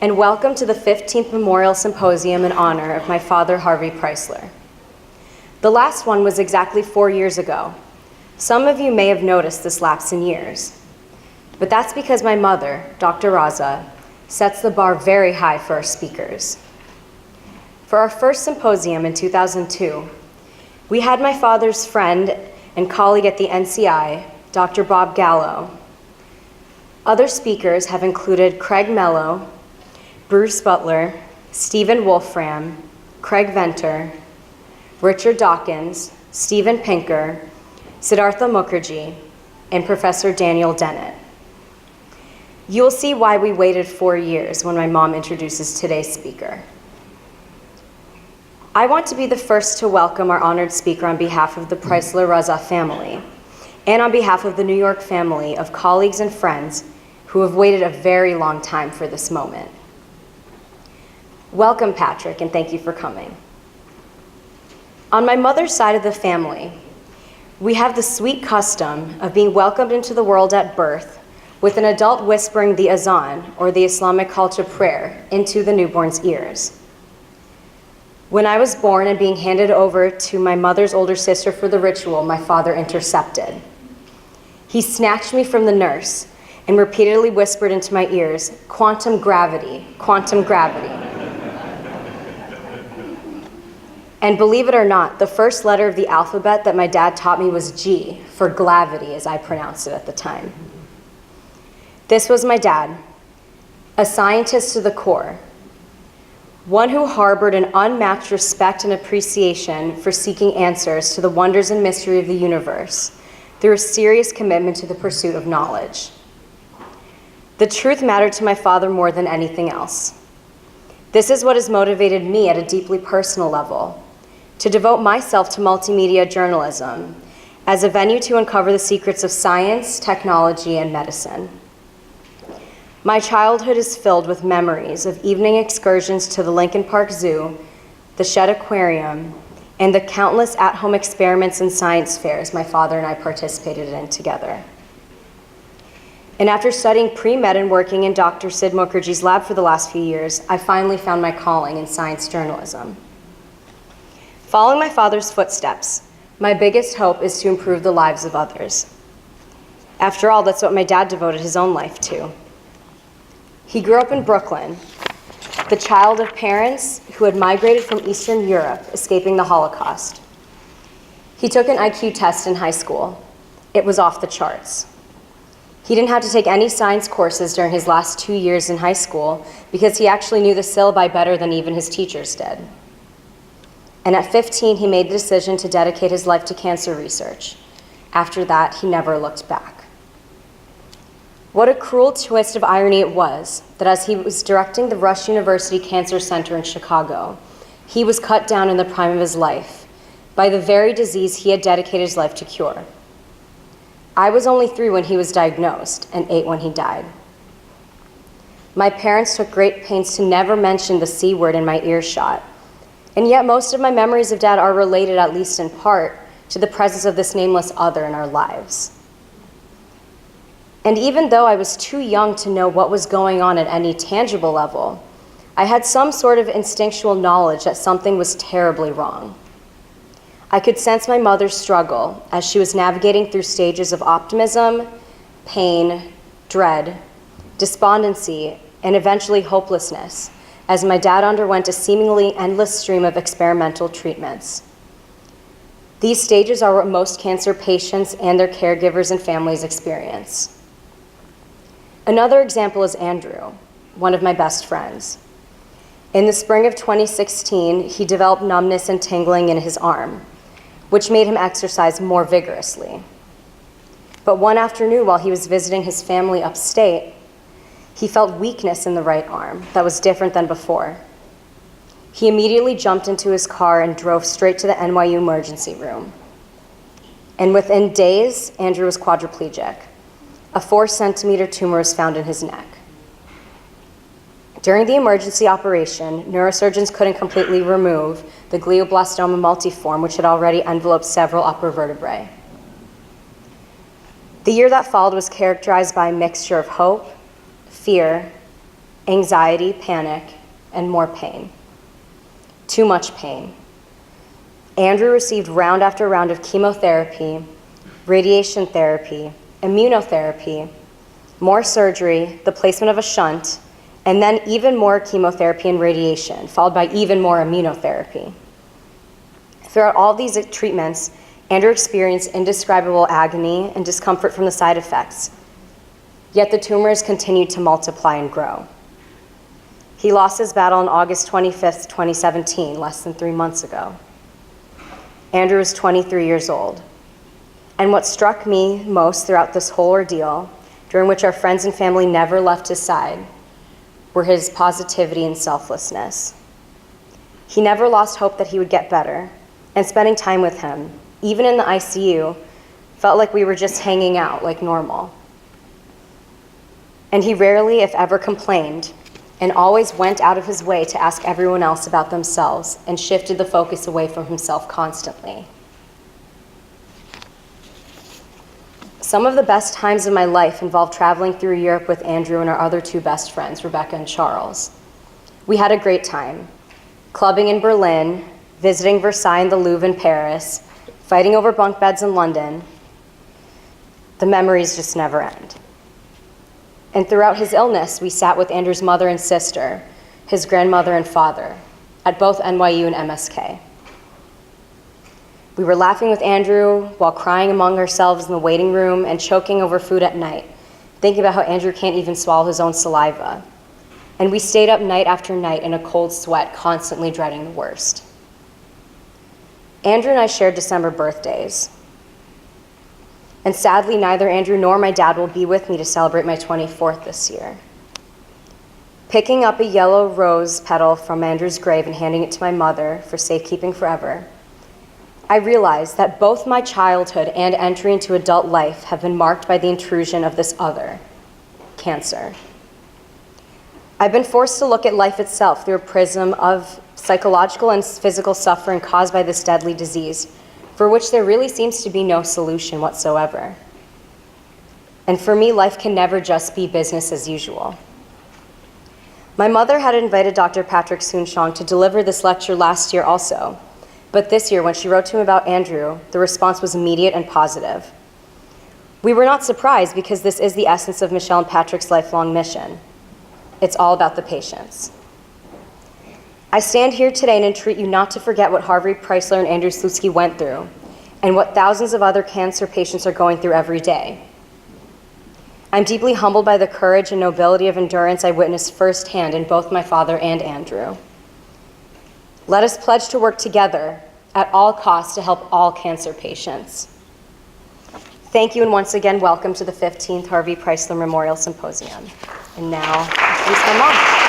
and welcome to the 15th Memorial Symposium in honor of my father, Harvey Preisler. The last one was exactly 4 years ago. Some of you may have noticed this lapse in years, but that's because my mother, Dr. Raza, sets the bar very high for our speakers. For our first symposium in 2002, we had my father's friend and colleague at the NCI, Dr. Bob Gallo. Other speakers have included Craig Mello, Bruce Butler, Stephen Wolfram, Craig Venter, Richard Dawkins, Stephen Pinker, Siddhartha Mukherjee, and Professor Daniel Dennett. You'll see why we waited 4 years when my mom introduces today's speaker. I want to be the first to welcome our honored speaker on behalf of the Preisler Raza family and on behalf of the New York family of colleagues and friends who have waited a very long time for this moment. Welcome, Patrick, and thank you for coming. On my mother's side of the family, we have the sweet custom of being welcomed into the world at birth with an adult whispering the azan, or the Islamic call to prayer, into the newborn's ears. When I was born and being handed over to my mother's older sister for the ritual, my father intercepted. He snatched me from the nurse and repeatedly whispered into my ears, "Quantum gravity, quantum gravity." And believe it or not, the first letter of the alphabet that my dad taught me was G, for glavity, as I pronounced it at the time. This was my dad, a scientist to the core, one who harbored an unmatched respect and appreciation for seeking answers to the wonders and mystery of the universe through a serious commitment to the pursuit of knowledge. The truth mattered to my father more than anything else. This is what has motivated me at a deeply personal level, to devote myself to multimedia journalism as a venue to uncover the secrets of science, technology, and medicine. My childhood is filled with memories of evening excursions to the Lincoln Park Zoo, the Shedd Aquarium, and the countless at-home experiments and science fairs my father and I participated in together. And after studying pre-med and working in Dr. Sid Mukherjee's lab for the last few years, I finally found my calling in science journalism. Following my father's footsteps, my biggest hope is to improve the lives of others. After all, that's what my dad devoted his own life to. He grew up in Brooklyn, the child of parents who had migrated from Eastern Europe, escaping the Holocaust. He took an IQ test in high school. It was off the charts. He didn't have to take any science courses during his last 2 years in high school because he actually knew the syllabi better than even his teachers did. And at 15, he made the decision to dedicate his life to cancer research. After that, he never looked back. What a cruel twist of irony it was that as he was directing the Rush University Cancer Center in Chicago, he was cut down in the prime of his life by the very disease he had dedicated his life to cure. I was only 3 when he was diagnosed and 8 when he died. My parents took great pains to never mention the C word in my earshot, and yet most of my memories of Dad are related, at least in part, to the presence of this nameless other in our lives. And even though I was too young to know what was going on at any tangible level, I had some sort of instinctual knowledge that something was terribly wrong. I could sense my mother's struggle as she was navigating through stages of optimism, pain, dread, despondency, and eventually hopelessness as my dad underwent a seemingly endless stream of experimental treatments. These stages are what most cancer patients and their caregivers and families experience. Another example is Andrew, one of my best friends. In the spring of 2016, he developed numbness and tingling in his arm, which made him exercise more vigorously. But one afternoon while he was visiting his family upstate, he felt weakness in the right arm that was different than before. He immediately jumped into his car and drove straight to the NYU emergency room. And within days, Andrew was quadriplegic. A 4-centimeter tumor was found in his neck. During the emergency operation, neurosurgeons couldn't completely remove the glioblastoma multiforme, which had already enveloped several upper vertebrae. The year that followed was characterized by a mixture of hope, fear, anxiety, panic, and more pain. Too much pain. Andrew received round after round of chemotherapy, radiation therapy, immunotherapy, more surgery, the placement of a shunt, and then even more chemotherapy and radiation, followed by even more immunotherapy. Throughout all these treatments, Andrew experienced indescribable agony and discomfort from the side effects, yet the tumors continued to multiply and grow. He lost his battle on August 25th, 2017, less than 3 months ago. Andrew was 23 years old. And what struck me most throughout this whole ordeal, during which our friends and family never left his side, were his positivity and selflessness. He never lost hope that he would get better, and spending time with him, even in the ICU, felt like we were just hanging out like normal. And he rarely, if ever, complained, and always went out of his way to ask everyone else about themselves and shifted the focus away from himself constantly. Some of the best times of my life involved traveling through Europe with Andrew and our other 2 best friends, Rebecca and Charles. We had a great time, clubbing in Berlin, visiting Versailles and the Louvre in Paris, fighting over bunk beds in London. The memories just never end. And throughout his illness, we sat with Andrew's mother and sister, his grandmother and father, at both NYU and MSK. We were laughing with Andrew while crying among ourselves in the waiting room and choking over food at night, thinking about how Andrew can't even swallow his own saliva. And we stayed up night after night in a cold sweat, constantly dreading the worst. Andrew and I shared December birthdays. And sadly, neither Andrew nor my dad will be with me to celebrate my 24th this year. Picking up a yellow rose petal from Andrew's grave and handing it to my mother for safekeeping forever, I realized that both my childhood and entry into adult life have been marked by the intrusion of this other, cancer. I've been forced to look at life itself through a prism of psychological and physical suffering caused by this deadly disease, for which there really seems to be no solution whatsoever. And for me, life can never just be business as usual. My mother had invited Dr. Patrick Soon-Shong to deliver this lecture last year also, but this year, when she wrote to him about Andrew, the response was immediate and positive. We were not surprised because this is the essence of Michelle and Patrick's lifelong mission. It's all about the patients. I stand here today and entreat you not to forget what Harvey Preisler and Andrew Slutsky went through and what thousands of other cancer patients are going through every day. I'm deeply humbled by the courage and nobility of endurance I witnessed firsthand in both my father and Andrew. Let us pledge to work together at all costs to help all cancer patients. Thank you, and once again, welcome to the 15th Harvey Preisler Memorial Symposium. And now, please come on.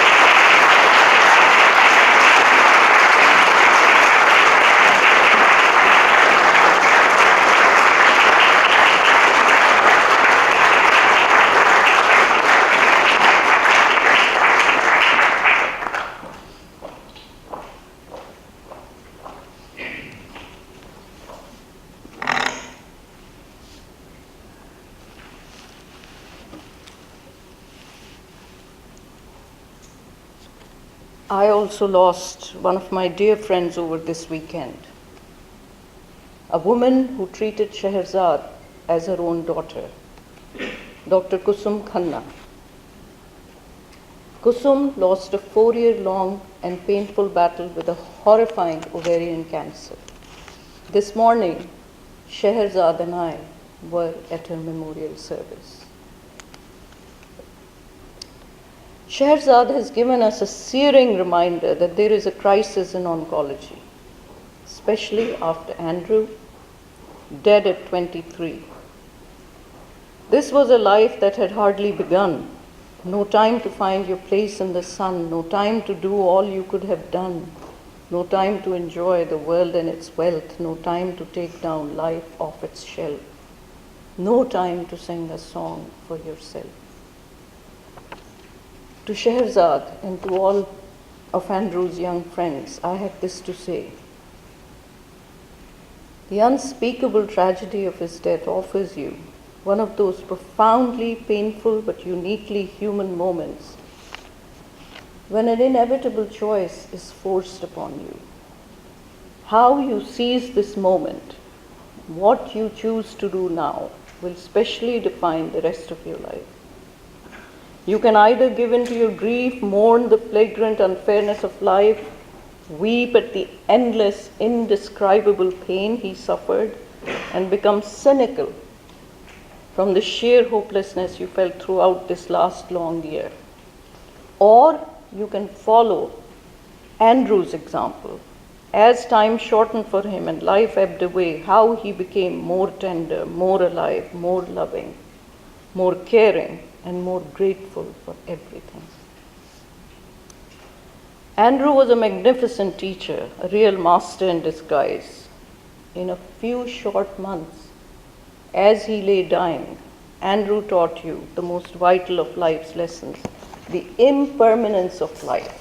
I also lost one of my dear friends over this weekend, a woman who treated Sheherzad as her own daughter, Dr. Kusum Khanna. Kusum lost a 4-year-long and painful battle with a horrifying ovarian cancer. This morning, Sheherzad and I were at her memorial service. Sheherzad has given us a searing reminder that there is a crisis in oncology, especially after Andrew, dead at 23. This was a life that had hardly begun. No time to find your place in the sun, no time to do all you could have done, no time to enjoy the world and its wealth, no time to take down life off its shelf, no time to sing a song for yourself. To Sheherzad and to all of Andrew's young friends, I have this to say. The unspeakable tragedy of his death offers you one of those profoundly painful but uniquely human moments when an inevitable choice is forced upon you. How you seize this moment, what you choose to do now, will specially define the rest of your life. You can either give in to your grief, mourn the flagrant unfairness of life, weep at the endless, indescribable pain he suffered, and become cynical from the sheer hopelessness you felt throughout this last long year. Or you can follow Andrew's example. As time shortened for him and life ebbed away, how he became more tender, more alive, more loving, more caring, and more grateful for everything. Andrew was a magnificent teacher, a real master in disguise. In a few short months, as he lay dying, Andrew taught you the most vital of life's lessons, the impermanence of life.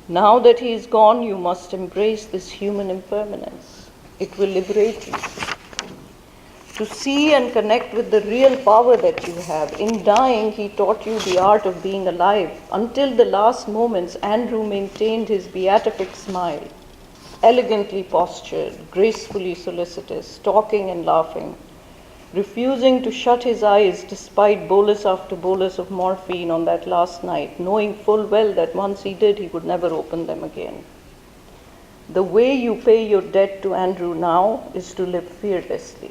Now that he is gone, you must embrace this human impermanence. It will liberate you. To see and connect with the real power that you have. In dying, he taught you the art of being alive. Until the last moments, Andrew maintained his beatific smile, elegantly postured, gracefully solicitous, talking and laughing, refusing to shut his eyes despite bolus after bolus of morphine on that last night, knowing full well that once he did, he would never open them again. The way you pay your debt to Andrew now is to live fearlessly,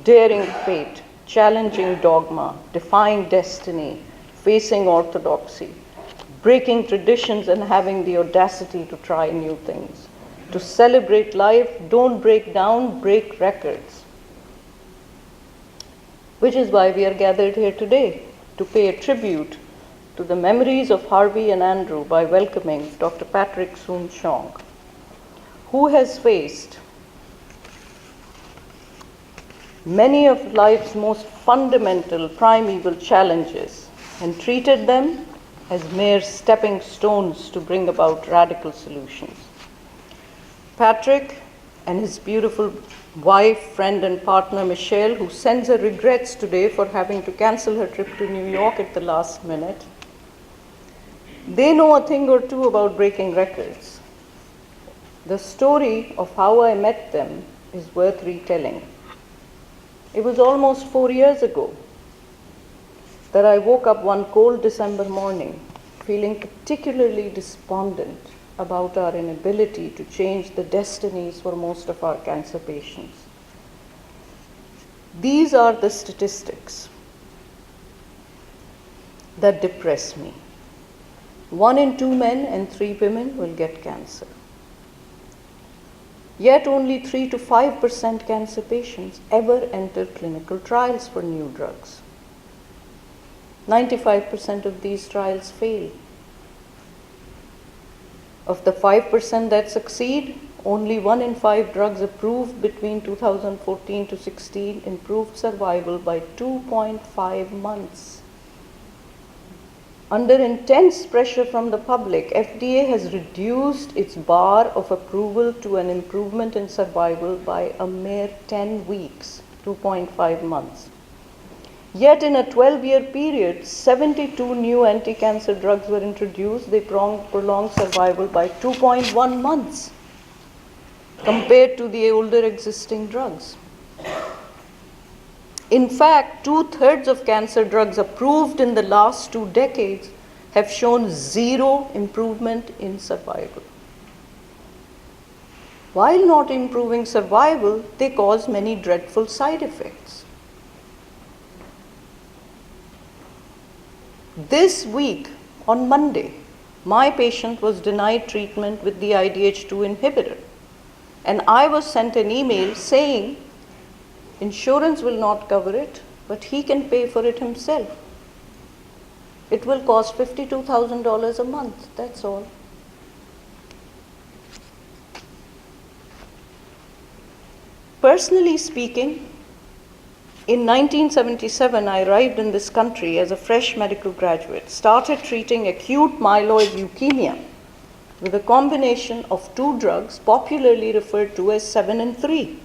daring fate, challenging dogma, defying destiny, facing orthodoxy, breaking traditions and having the audacity to try new things. To celebrate life, don't break down, break records. Which is why we are gathered here today, to pay a tribute to the memories of Harvey and Andrew by welcoming Dr. Patrick Soon-Chong, who has faced many of life's most fundamental primeval challenges and treated them as mere stepping stones to bring about radical solutions. Patrick and his beautiful wife, friend, and partner Michelle, who sends her regrets today for having to cancel her trip to New York at the last minute, they know a thing or two about breaking records. The story of how I met them is worth retelling. It was almost 4 years ago that I woke up one cold December morning feeling particularly despondent about our inability to change the destinies for most of our cancer patients. These are the statistics that depress me. 1 in 2 men and 3 women will get cancer. Yet only 3 to 5% cancer patients ever enter clinical trials for new drugs. 95% of these trials fail. Of the 5% that succeed, only 1 in 5 drugs approved between 2014 to 16 improved survival by 2.5 months. Under intense pressure from the public, FDA has reduced its bar of approval to an improvement in survival by a mere 10 weeks, 2.5 months. Yet in a 12-year period, 72 new anti-cancer drugs were introduced. They prolonged survival by 2.1 months compared to the older existing drugs. In fact, 2/3 of cancer drugs approved in the last 2 decades have shown 0 improvement in survival. While not improving survival, they cause many dreadful side effects. This week, on Monday, my patient was denied treatment with the IDH2 inhibitor, and I was sent an email saying insurance will not cover it, but he can pay for it himself. It will cost $52,000 a month, that's all. Personally speaking, in 1977, I arrived in this country as a fresh medical graduate, started treating acute myeloid leukemia with a combination of 2 drugs popularly referred to as 7 and 3.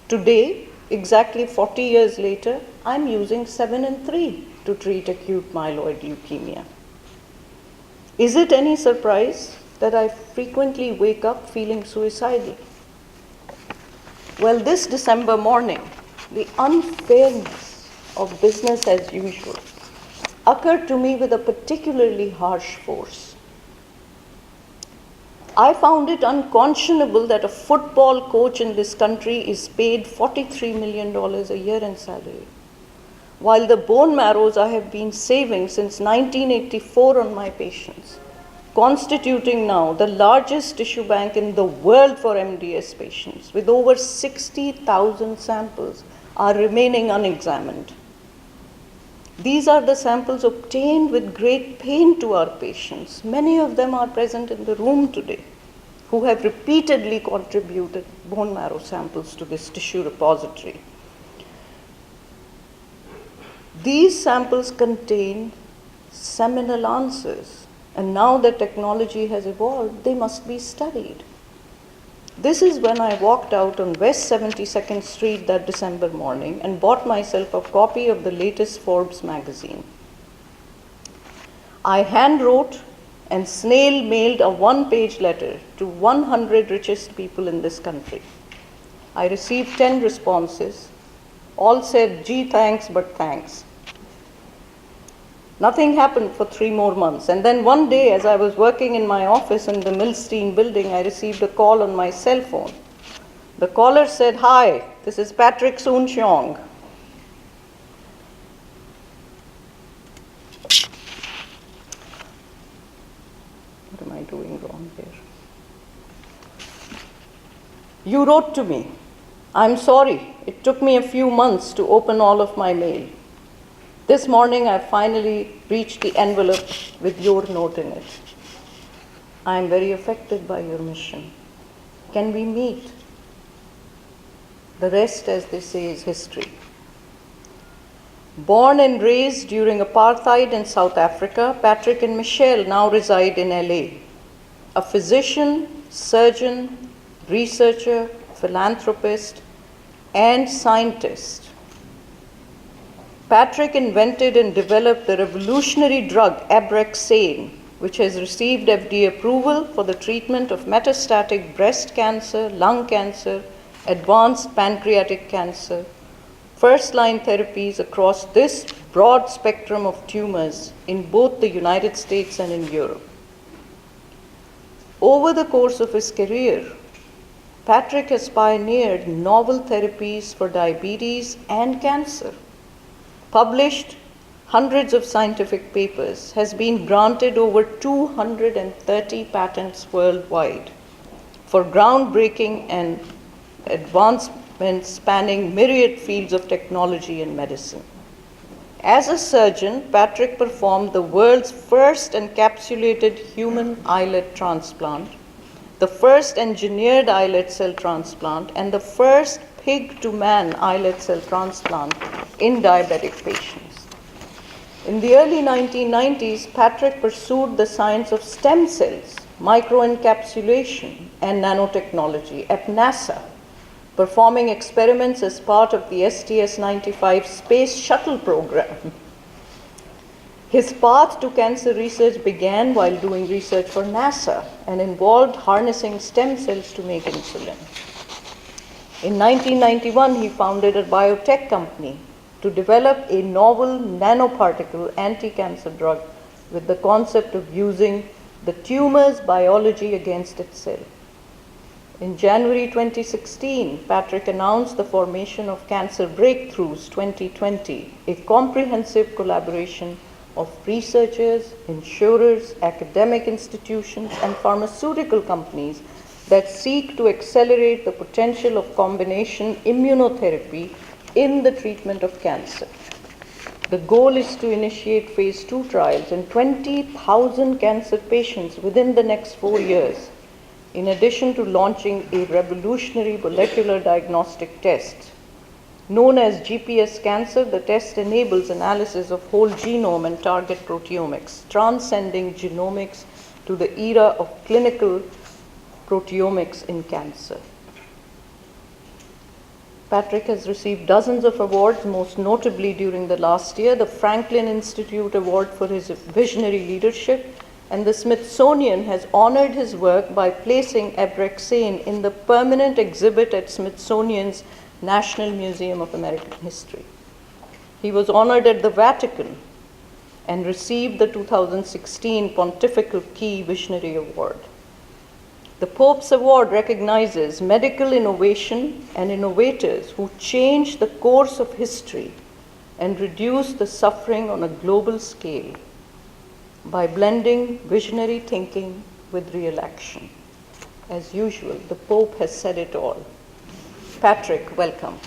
Today, exactly 40 years later, I'm using 7 and 3 to treat acute myeloid leukemia. Is it any surprise that I frequently wake up feeling suicidal? Well, this December morning, the unfairness of business as usual occurred to me with a particularly harsh force. I found it unconscionable that a football coach in this country is paid $43 million a year in salary, while the bone marrows I have been saving since 1984 on my patients, constituting now the largest tissue bank in the world for MDS patients, with over 60,000 samples, are remaining unexamined. These are the samples obtained with great pain to our patients. Many of them are present in the room today, who have repeatedly contributed bone marrow samples to this tissue repository. These samples contain seminal answers, and now that technology has evolved, they must be studied. This is when I walked out on West 72nd Street that December morning and bought myself a copy of the latest Forbes magazine. I hand-wrote and snail-mailed a one-page letter to 100 richest people in this country. I received 10 responses. All said, "Gee, thanks, but thanks." Nothing happened for 3 more months. And then one day, as I was working in my office in the Milstein building, I received a call on my cell phone. The caller said, "Hi, this is Patrick Soon-Shiong." What am I doing wrong here? "You wrote to me. I'm sorry. It took me a few months to open all of my mail. This morning, I finally reached the envelope with your note in it. I am very affected by your mission. Can we meet?" The rest, as they say, is history. Born and raised during apartheid in South Africa, Patrick and Michelle now reside in LA. A physician, surgeon, researcher, philanthropist, and scientist, Patrick invented and developed the revolutionary drug Abraxane, which has received FDA approval for the treatment of metastatic breast cancer, lung cancer, advanced pancreatic cancer, first-line therapies across this broad spectrum of tumors in both the United States and in Europe. Over the course of his career, Patrick has pioneered novel therapies for diabetes and cancer, published hundreds of scientific papers, has been granted over 230 patents worldwide for groundbreaking and advancements spanning myriad fields of technology and medicine. As a surgeon, Patrick performed the world's first encapsulated human islet transplant, the first engineered islet cell transplant, and the first pig-to-man islet cell transplant in diabetic patients. In the early 1990s, Patrick pursued the science of stem cells, microencapsulation, and nanotechnology at NASA, performing experiments as part of the STS-95 space shuttle program. His path to cancer research began while doing research for NASA and involved harnessing stem cells to make insulin. In 1991, he founded a biotech company to develop a novel nanoparticle anti-cancer drug with the concept of using the tumor's biology against itself. In January 2016, Patrick announced the formation of Cancer Breakthroughs 2020, a comprehensive collaboration of researchers, insurers, academic institutions, and pharmaceutical companies that seek to accelerate the potential of combination immunotherapy in the treatment of cancer. The goal is to initiate phase 2 trials in 20,000 cancer patients within the next 4 years, in addition to launching a revolutionary molecular diagnostic test. Known as GPS Cancer, the test enables analysis of whole genome and target proteomics, transcending genomics to the era of clinical proteomics in cancer. Patrick has received dozens of awards, most notably during the last year, the Franklin Institute Award for his visionary leadership, and the Smithsonian has honored his work by placing Abraxane in the permanent exhibit at Smithsonian's National Museum of American History. He was honored at the Vatican and received the 2016 Pontifical Key Visionary Award. The Pope's Award recognizes medical innovation and innovators who change the course of history and reduce the suffering on a global scale by blending visionary thinking with real action. As usual, the Pope has said it all. Patrick, welcome.